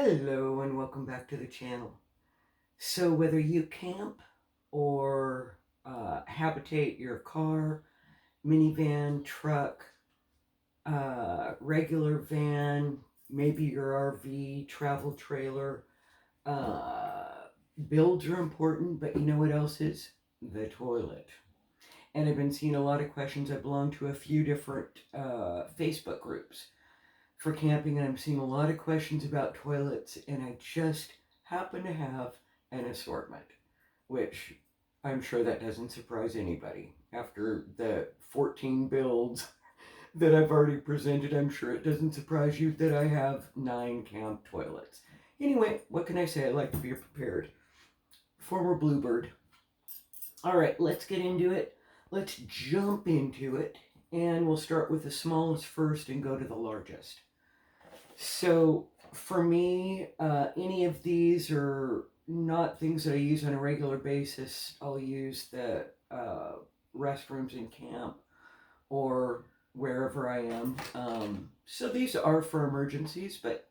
Hello and welcome back to the channel. So whether you camp or habitate your car, minivan, truck, regular van, maybe your RV, travel trailer, builds are important, but you know what else is? The toilet. And I've been seeing a lot of questions. I belong to a few different Facebook groups for camping, and I'm seeing a lot of questions about toilets, and I just happen to have an assortment, which I'm sure that doesn't surprise anybody. After the 14 builds that I've already presented, I'm sure it doesn't surprise you that I have 9 camp toilets. Anyway, what can I say? I like to be prepared. Former Bluebird. All right, let's get into it. Let's jump into it, and we'll start with the smallest first and go to the largest. So for me, any of these are not things that I use on a regular basis. I'll use the restrooms in camp or wherever I am. So these are for emergencies, but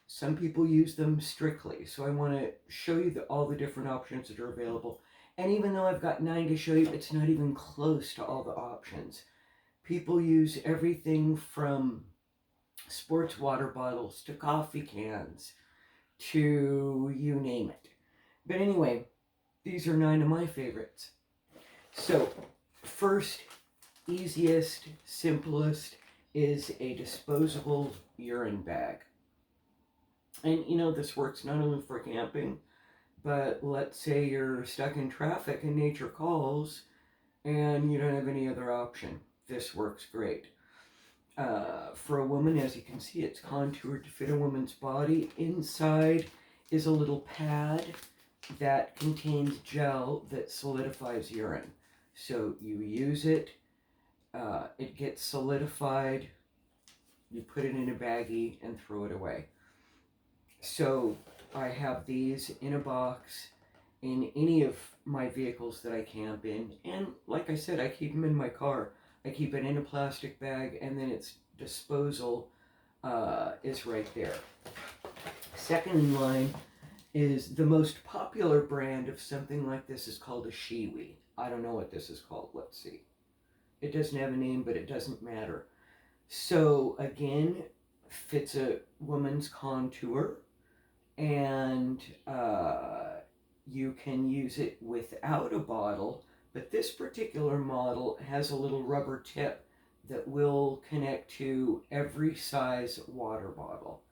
some people use them strictly. So I want to show you all the different options that are available. And even though I've got 9 to show you, it's not even close to all the options. People use everything from sports water bottles to coffee cans to you name it. But anyway, these are 9 of my favorites. So, first, easiest, simplest is a disposable urine bag. And you know, this works not only for camping, but let's say you're stuck in traffic and nature calls and you don't have any other option. This works great. For a woman, as you can see, it's contoured to fit a woman's body. Inside is a little pad that contains gel that solidifies urine. So you use it, it gets solidified, you put it in a baggie and throw it away. So I have these in a box in any of my vehicles that I camp in. And like I said, I keep them in my car. I keep it in a plastic bag, and then its disposal is right there. Second in line is the most popular brand of something like this is called a Shiwi. I don't know what this is called. Let's see. It doesn't have a name, but it doesn't matter. So again, fits a woman's contour, and you can use it without a bottle, but this particular model has a little rubber tip that will connect to every size water bottle.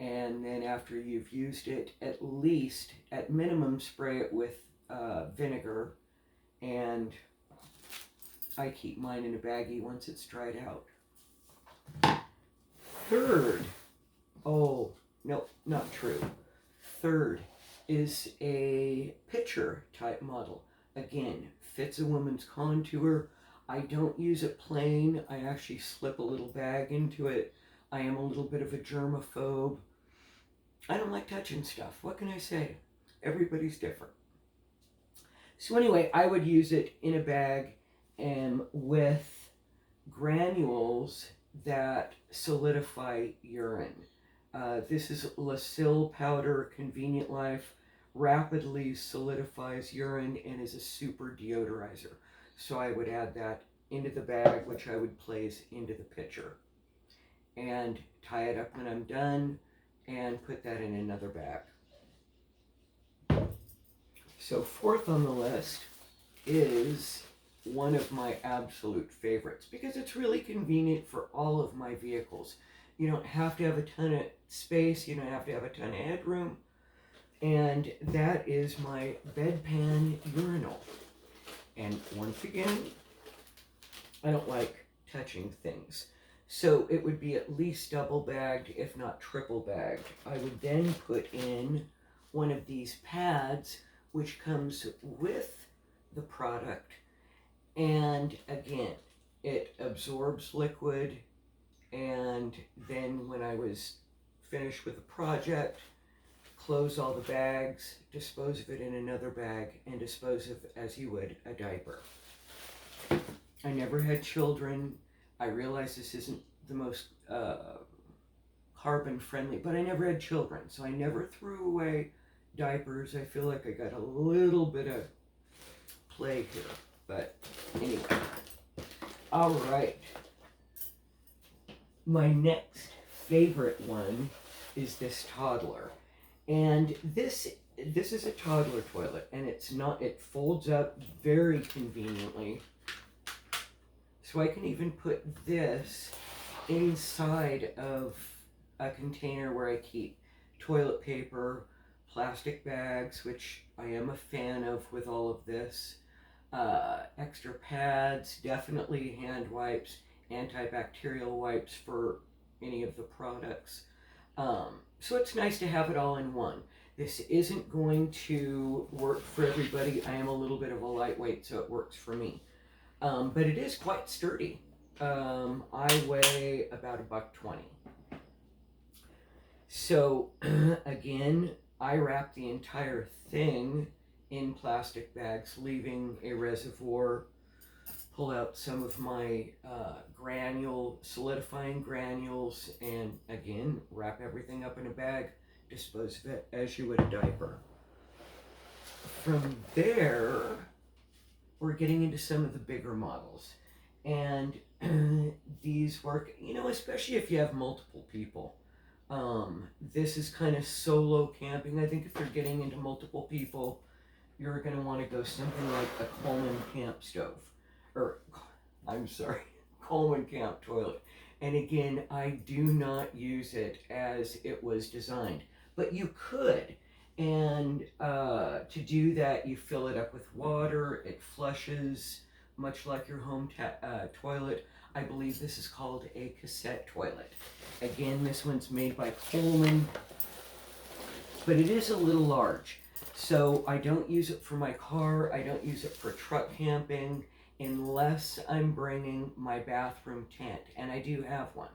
And then after you've used it, at least, at minimum, spray it with vinegar, and I keep mine in a baggie once it's dried out. Third, oh, no, not true. Third is a pitcher type model. Again, fits a woman's contour. I don't use it plain. I actually slip a little bag into it. I am a little bit of a germaphobe. I don't like touching stuff. What can I say? Everybody's different. So anyway, I would use it in a bag and with granules that solidify urine. This is Lacil powder, Convenient Life, rapidly solidifies urine and is a super deodorizer. So I would add that into the bag, which I would place into the pitcher, and tie it up when I'm done and put that in another bag. So fourth on the list is one of my absolute favorites because it's really convenient for all of my vehicles. You don't have to have a ton of space, you don't have to have a ton of headroom, and that is my Bedpan Urinal. And once again, I don't like touching things, so it would be at least double bagged, if not triple bagged. I would then put in one of these pads, which comes with the product, and again, it absorbs liquid, and then when I was finished with the project, close all the bags, dispose of it in another bag, and dispose of as you would a diaper. I never had children. I realize this isn't the most carbon friendly, but I never had children, so I never threw away diapers. I feel like I got a little bit of play here, but anyway. All right. My next favorite one is this Toddler, and this is a toddler toilet, and it folds up very conveniently, so I can even put this inside of a container where I keep toilet paper, plastic bags, which I am a fan of with all of this, extra pads, definitely hand wipes, antibacterial wipes for any of the products. So it's nice to have it all in one. This isn't going to work for everybody. I am a little bit of a lightweight, so it works for me. But it is quite sturdy. I weigh about $1.20. So again, I wrap the entire thing in plastic bags, leaving a reservoir. Pull out some of my solidifying granules, and again, wrap everything up in a bag, dispose of it as you would a diaper. From there, we're getting into some of the bigger models. And these work, especially if you have multiple people. This is kind of solo camping. I think if you're getting into multiple people, you're going to want to go something like a Coleman camp stove. Coleman camp toilet. And again, I do not use it as it was designed. But you could. And to do that, you fill it up with water. It flushes, much like your home toilet. I believe this is called a cassette toilet. Again, this one's made by Coleman, but it is a little large. So I don't use it for my car. I don't use it for truck camping unless I'm bringing my bathroom tent, and I do have one.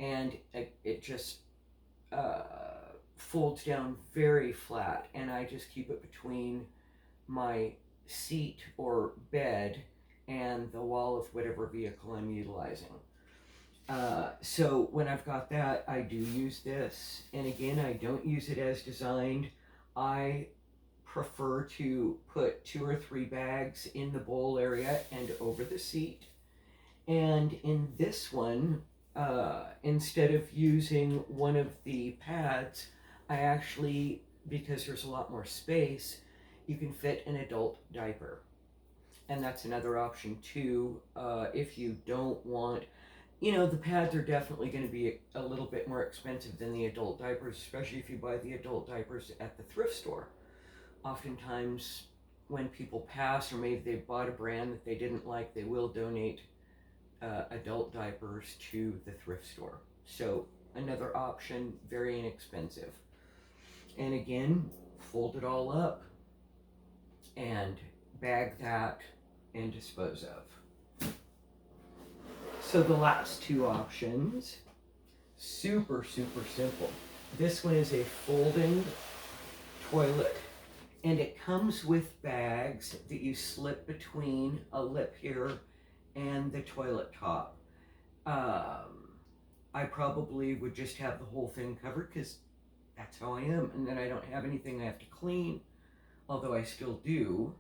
And it just folds down very flat, and I just keep it between my seat or bed and the wall of whatever vehicle I'm utilizing. So when I've got that, I do use this. And again, I don't use it as designed. I prefer to put 2 or 3 bags in the bowl area and over the seat. And in this one, instead of using one of the pads, I actually, because there's a lot more space, you can fit an adult diaper. And that's another option too, if you don't want, the pads are definitely going to be a little bit more expensive than the adult diapers, especially if you buy the adult diapers at the thrift store. Oftentimes, when people pass, or maybe they bought a brand that they didn't like, they will donate adult diapers to the thrift store. So another option, very inexpensive. And again, fold it all up and bag that and dispose of. So the last 2 options, super simple. This one is a folding toilet, and it comes with bags that you slip between a lip here and the toilet top. I probably would just have the whole thing covered because that's how I am, and then I don't have anything I have to clean, although I still do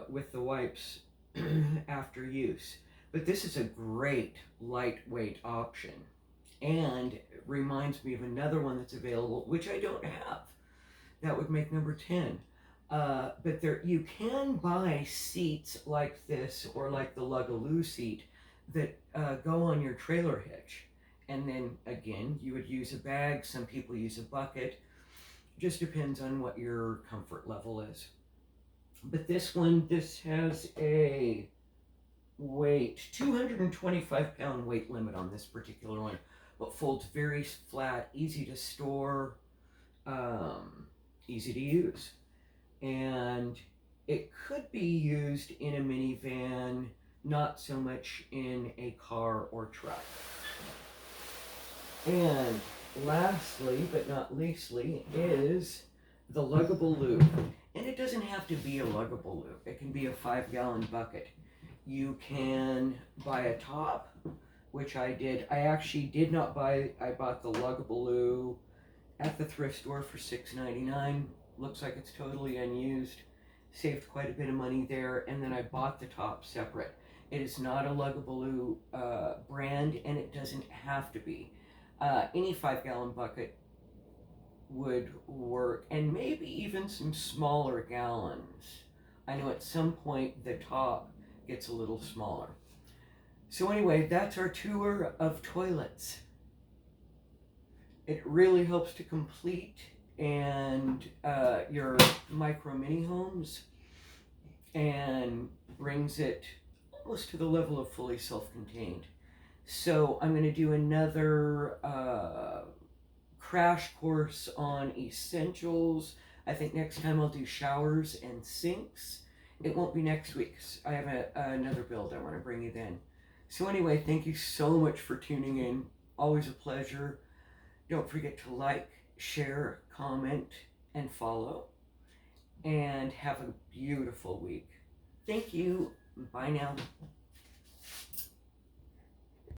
with the wipes after use. But this is a great lightweight option, and it reminds me of another one that's available, which I don't have. That would make number 10. But you can buy seats like this, or like the Lugaloo seat, that go on your trailer hitch. And then again, you would use a bag. Some people use a bucket. Just depends on what your comfort level is. But this has a weight, 225-pound weight limit on this particular one, but folds very flat, easy to store, easy to use. And it could be used in a minivan, not so much in a car or truck. And lastly, but not leastly, is the luggable lube. And it doesn't have to be a luggable lube. It can be a 5-gallon bucket. You can buy a top which I did. I actually did not buy, I bought the Lugabaloo at the thrift store for $6.99. Looks like it's totally unused. Saved quite a bit of money there, and then I bought the top separate. It is not a Lugabaloo brand, and it doesn't have to be. Any 5-gallon bucket would work, and maybe even some smaller gallons. I know at some point the top gets a little smaller. So anyway, that's our tour of toilets. It really helps to complete and your micro mini homes, and brings it almost to the level of fully self-contained. So I'm going to do another crash course on essentials. I think next time I'll do showers and sinks. It won't be next week. I have another build I want to bring you then. So anyway, thank you so much for tuning in. Always a pleasure. Don't forget to like, share, comment, and follow. And have a beautiful week. Thank you. Bye now.